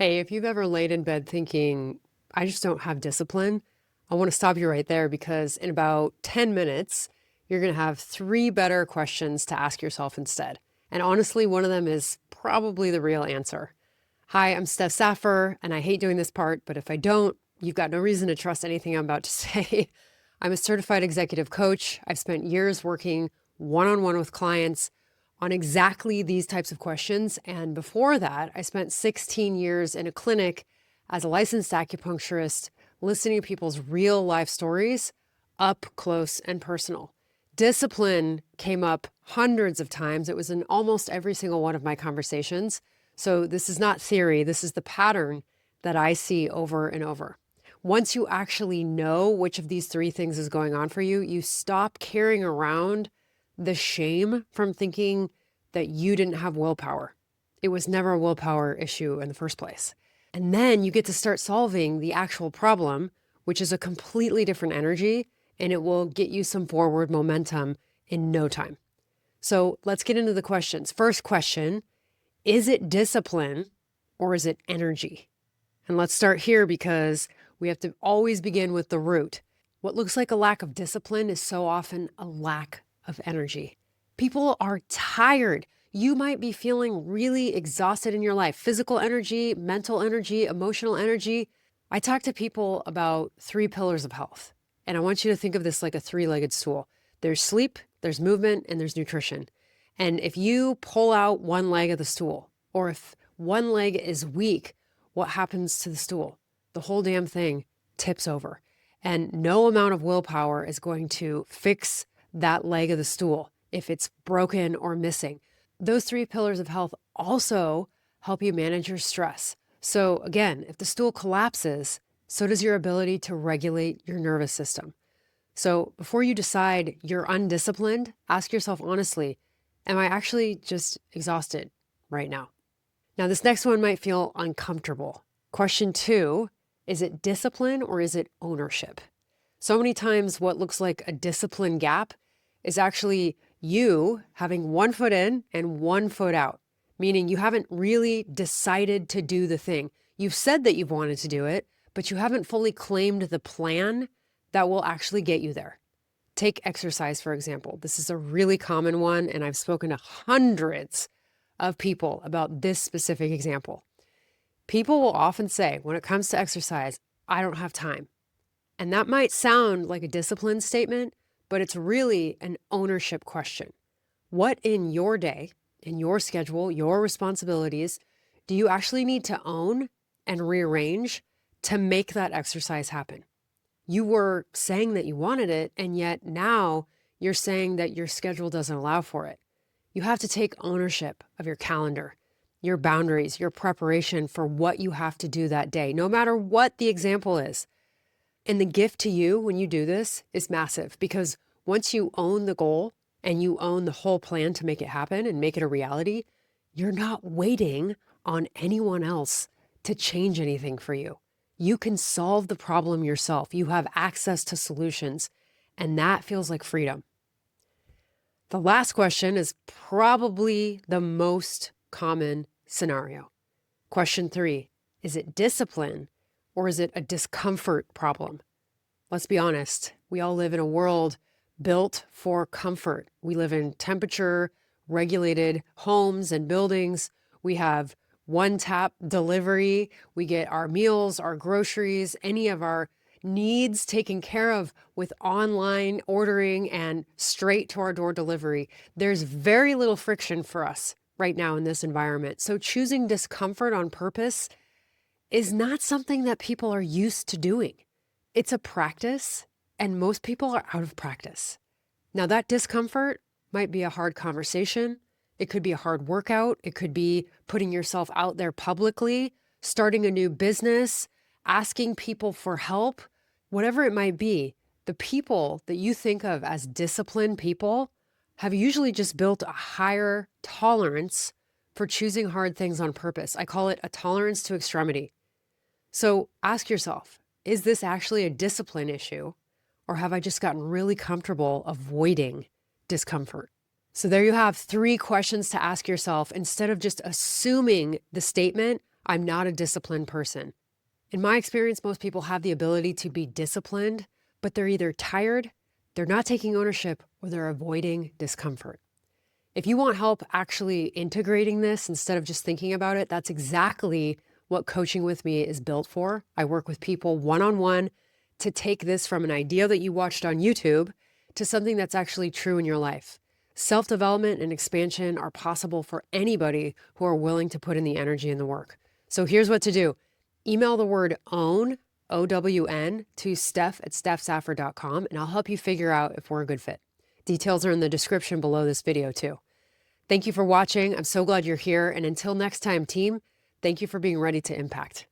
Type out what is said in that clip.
Hey, if you've ever laid in bed thinking, I just don't have discipline, I want to stop you right there because in about 10 minutes, you're going to have three better questions to ask yourself instead. And honestly, one of them is probably the real answer. Hi, I'm Steph Saffer, and I hate doing this part, but if I don't, you've got no reason to trust anything I'm about to say. I'm a certified executive coach. I've spent years working one-on-one with clients on exactly these types of questions. And before that, I spent 16 years in a clinic as a licensed acupuncturist, listening to people's real life stories up close and personal. Discipline came up hundreds of times. It was in almost every single one of my conversations. So this is not theory. This is the pattern that I see over and over. Once you actually know which of these three things is going on for you, you stop carrying around the shame from thinking that you didn't have willpower. It was never a willpower issue in the first place. And then you get to start solving the actual problem, which is a completely different energy, and it will get you some forward momentum in no time. So let's get into the questions. First question, is it discipline or is it energy? And let's start here because we have to always begin with the root. What looks like a lack of discipline is so often a lack of energy. People are tired. You might be feeling really exhausted in your life. Physical energy, mental energy, emotional energy. I talk to people about three pillars of health. And I want you to think of this like a three-legged stool. There's sleep, there's movement, and there's nutrition. And if you pull out one leg of the stool, or if one leg is weak, what happens to the stool? The whole damn thing tips over. And no amount of willpower is going to fix that leg of the stool if it's broken or missing. Those three pillars of health also help you manage your stress. So again, if the stool collapses, so does your ability to regulate your nervous system. So before you decide you're undisciplined, ask yourself honestly, am I actually just exhausted right now? Now, this next one might feel uncomfortable. Question 2, is it discipline or is it ownership? So many times what looks like a discipline gap is actually you having one foot in and one foot out, meaning you haven't really decided to do the thing. You've said that you've wanted to do it, but you haven't fully claimed the plan that will actually get you there. Take exercise, for example. This is a really common one, and I've spoken to hundreds of people about this specific example. People will often say, when it comes to exercise, I don't have time. And that might sound like a discipline statement, but it's really an ownership question. What in your day, in your schedule, your responsibilities, do you actually need to own and rearrange to make that exercise happen? You were saying that you wanted it, and yet now you're saying that your schedule doesn't allow for it. You have to take ownership of your calendar, your boundaries, your preparation for what you have to do that day, no matter what the example is. And the gift to you when you do this is massive, because once you own the goal and you own the whole plan to make it happen and make it a reality, you're not waiting on anyone else to change anything for you. You can solve the problem yourself. You have access to solutions, and that feels like freedom. The last question is probably the most common scenario. Question 3, is it discipline or is it a discomfort problem? Let's be honest, we all live in a world built for comfort. We live in temperature-regulated homes and buildings. We have one-tap delivery. We get our meals, our groceries, any of our needs taken care of with online ordering and straight to our door delivery. There's very little friction for us right now in this environment. So choosing discomfort on purpose is not something that people are used to doing. It's a practice, and most people are out of practice. Now, that discomfort might be a hard conversation. It could be a hard workout. It could be putting yourself out there publicly, starting a new business, asking people for help, whatever it might be. The people that you think of as disciplined people have usually just built a higher tolerance for choosing hard things on purpose. I call it a tolerance to extremity. So ask yourself, is this actually a discipline issue, or have I just gotten really comfortable avoiding discomfort? So there you have 3 questions to ask yourself instead of just assuming the statement, I'm not a disciplined person. In my experience, most people have the ability to be disciplined, but they're either tired, they're not taking ownership, or they're avoiding discomfort. If you want help actually integrating this instead of just thinking about it, that's exactly what coaching with me is built for. I work with people one-on-one to take this from an idea that you watched on YouTube to something that's actually true in your life. Self-development and expansion are possible for anybody who are willing to put in the energy and the work. So here's what to do. Email the word OWN, O-W-N, to Steph@StephSaffer.com, and I'll help you figure out if we're a good fit. Details are in the description below this video too. Thank you for watching. I'm so glad you're here. And until next time, team, thank you for being ready to impact.